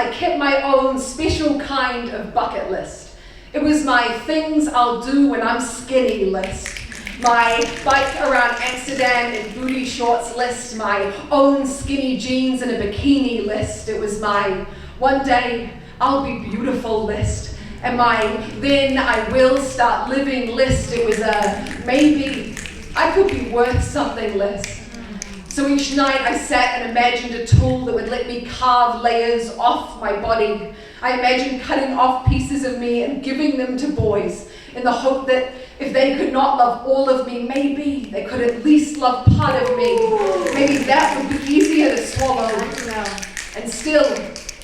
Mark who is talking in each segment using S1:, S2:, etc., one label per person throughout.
S1: I kept my own special kind of bucket list. It was my things I'll do when I'm skinny list. My bike around Amsterdam in booty shorts list. My own skinny jeans and a bikini list. It was my one day I'll be beautiful list. And my then I will start living list. It was a maybe I could be worth something list. So each night I sat and imagined a tool that would let me carve layers off my body. I imagined cutting off pieces of me and giving them to boys in the hope that if they could not love all of me, maybe they could at least love part of me. Maybe that would be easier to swallow. And still,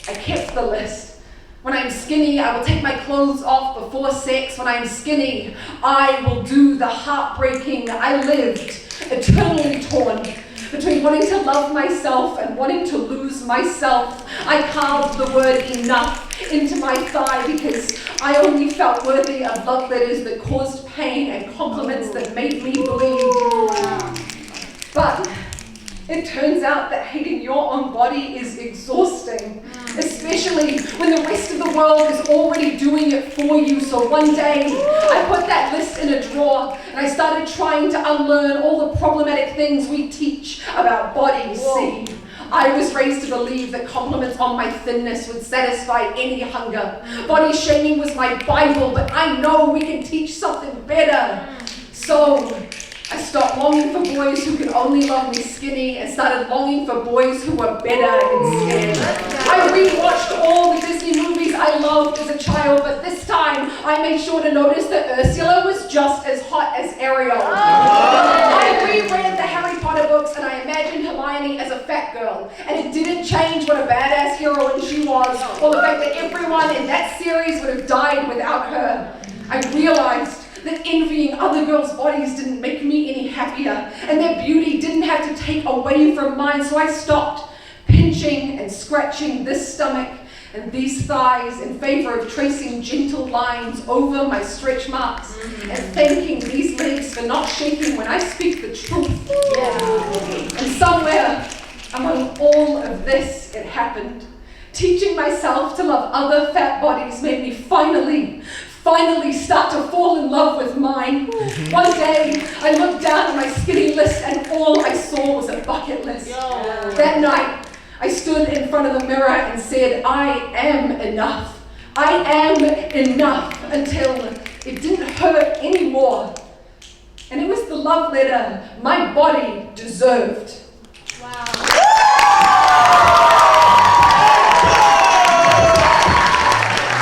S1: I kept the list. When I'm skinny, I will take my clothes off before sex. When I'm skinny, I will do the heartbreaking. I lived eternally torn between wanting to love myself and wanting to lose myself. I carved the word enough into my thigh because I only felt worthy of love letters that caused pain and compliments that made me bleed. But it turns out that hating your own body is exhausting, especially when the rest of the world is already doing it for you. So one day, I put that list in a drawer and I started trying to unlearn all the problematic things we teach about bodies. See, I was raised to believe that compliments on my thinness would satisfy any hunger. Body shaming was my Bible, but I know we can teach something better. So I stopped longing for boys who could only love me skinny and started longing for boys who were better instead. I rewatched all the Disney movies I loved as a child, but this time I made sure to notice that Ursula was just as hot as Ariel. I reread the Harry Potter books and I imagined Hermione as a fat girl, and it didn't change what a badass heroine she was, or the fact that everyone in that series would have died without her. I realized that envying other girls' bodies didn't make me any happier, and their beauty didn't have to take away from mine, so I stopped pinching and scratching this stomach and these thighs in favor of tracing gentle lines over my stretch marks and thanking these legs for not shaking when I speak the truth. And somewhere among all of this, it happened. Teaching myself to love other fat bodies made me finally start to fall in love with mine. One day, I looked down at my skinny list and all I saw was a bucket list. That night, I stood in front of the mirror and said, I am enough. I am enough, until it didn't hurt anymore. And it was the love letter my body deserved.